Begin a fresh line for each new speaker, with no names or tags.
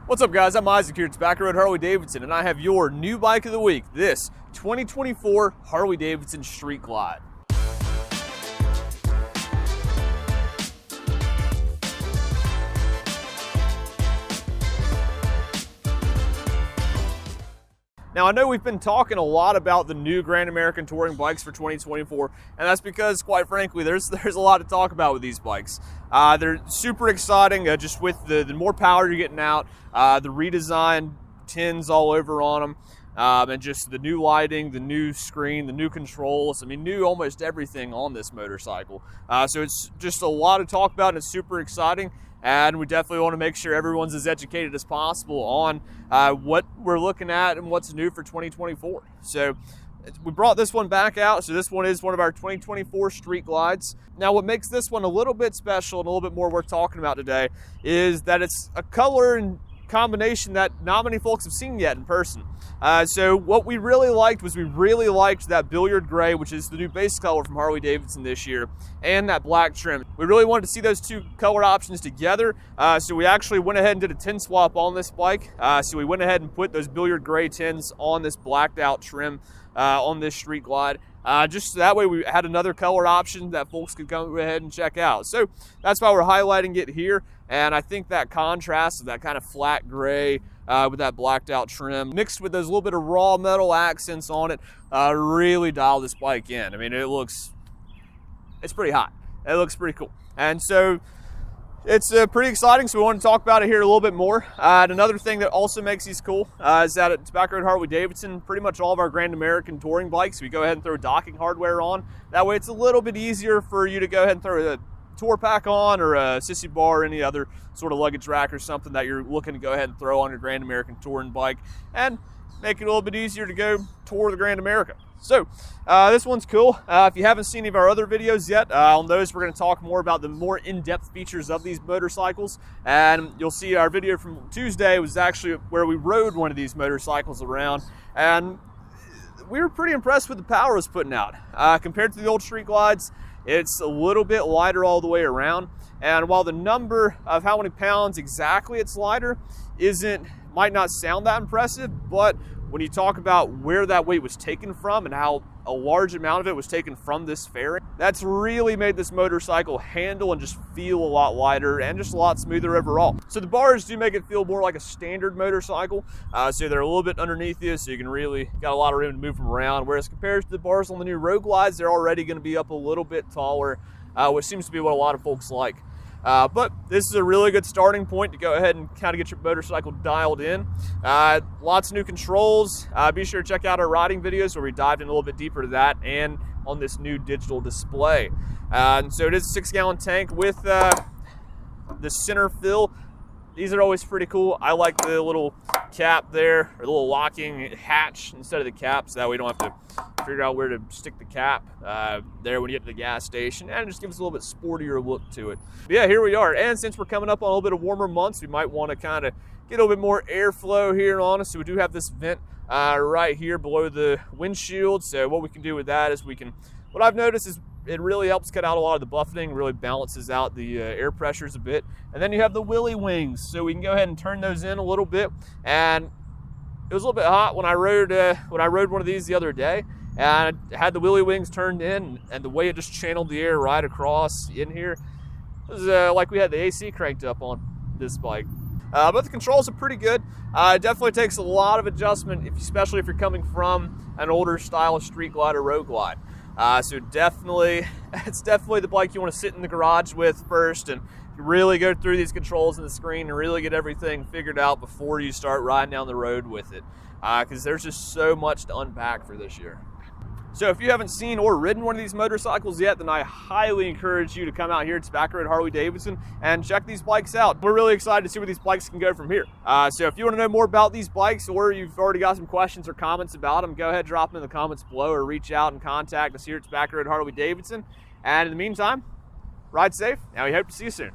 What's up, guys? I'm Isaac here at Tobacco Road Harley-Davidson, and I have your new bike of the week, this 2024 Harley-Davidson Street Glide. Now, I know we've been talking a lot about the new Grand American Touring bikes for 2024, and that's because, quite frankly, there's a lot to talk about with these bikes. They're super exciting, just with the more power you're getting out, the redesigned tins all over on them, and just the new lighting, the new screen, the new controls. I mean, new almost everything on this motorcycle. So it's just a lot to talk about, and it's super exciting. And we definitely want to make sure everyone's as educated as possible on what we're looking at and what's new for 2024. So we brought this one back out. So this one is one of our 2024 Street Glides. Now, what makes this one a little bit special and a little bit more worth talking about today is that it's a color and combination that not many folks have seen yet in person. So what we really liked was that Billiard Gray, which is the new base color from Harley-Davidson this year, and that black trim. We really wanted to see those two color options together, so we actually went ahead and did a tin swap on this bike. So we went ahead and put those Billiard Gray tins on this blacked out trim on this Street Glide. Just so that way we had another color option that folks could go ahead and check out. So that's why we're highlighting it here. And I think that contrast of that kind of flat gray with that blacked out trim mixed with those little bit of raw metal accents on it really dial this bike in. I mean, it's pretty hot. It looks pretty cool. And so it's pretty exciting, so we want to talk about it here a little bit more. And another thing that also makes these cool is that at Tobacco Road Harley-Davidson, pretty much all of our Grand American touring bikes, we go ahead and throw docking hardware on. That way it's a little bit easier for you to go ahead and throw a tour pack on, or a sissy bar, or any other sort of luggage rack or something that you're looking to go ahead and throw on your Grand American touring bike, and make it a little bit easier to go tour the Grand America. So this one's cool. If you haven't seen any of our other videos yet, on those we're going to talk more about the more in-depth features of these motorcycles, and you'll see our video from Tuesday was actually where we rode one of these motorcycles around, and we were pretty impressed with the power it was putting out. Compared to the old Street Glides, it's a little bit lighter all the way around, and while the number of how many pounds exactly it's lighter might not sound that impressive, but when you talk about where that weight was taken from and how a large amount of it was taken from this fairing, that's really made this motorcycle handle and just feel a lot lighter and just a lot smoother overall. So the bars do make it feel more like a standard motorcycle. So they're a little bit underneath you, so you can really got a lot of room to move them around. Whereas compared to the bars on the new Road Glides, they're already going to be up a little bit taller, which seems to be what a lot of folks like. But this is a really good starting point to go ahead and kind of get your motorcycle dialed in. Lots of new controls. Be sure to check out our riding videos where we dived in a little bit deeper to that, and on this new digital display. And so it is a 6-gallon tank with the center fill. These are always pretty cool. I like the little cap there, or the little locking hatch instead of the cap, so that way we don't have to figure out where to stick the cap there when you get to the gas station, and it just gives us a little bit sportier look to it. But yeah, here we are, and since we're coming up on a little bit of warmer months, we might want to kind of get a little bit more airflow here on us. So we do have this vent right here below the windshield. So what we can do with that is what I've noticed is it really helps cut out a lot of the buffeting, really balances out the air pressures a bit. And then you have the wheelie wings, so we can go ahead and turn those in a little bit. And it was a little bit hot when I rode one of these the other day, and I had the wheelie wings turned in, and the way it just channeled the air right across in here, it was like we had the AC cranked up on this bike. But the controls are pretty good. It definitely takes a lot of adjustment, especially if you're coming from an older style of Street Glide or Road Glide. So it's definitely the bike you want to sit in the garage with first and really go through these controls in the screen and really get everything figured out before you start riding down the road with it. Because there's just so much to unpack for this year. So if you haven't seen or ridden one of these motorcycles yet, then I highly encourage you to come out here at Tobacco Road Harley-Davidson and check these bikes out. We're really excited to see where these bikes can go from here. So if you want to know more about these bikes, or you've already got some questions or comments about them, go ahead, drop them in the comments below, or reach out and contact us here at Tobacco Road Harley-Davidson. And in the meantime, ride safe, and we hope to see you soon.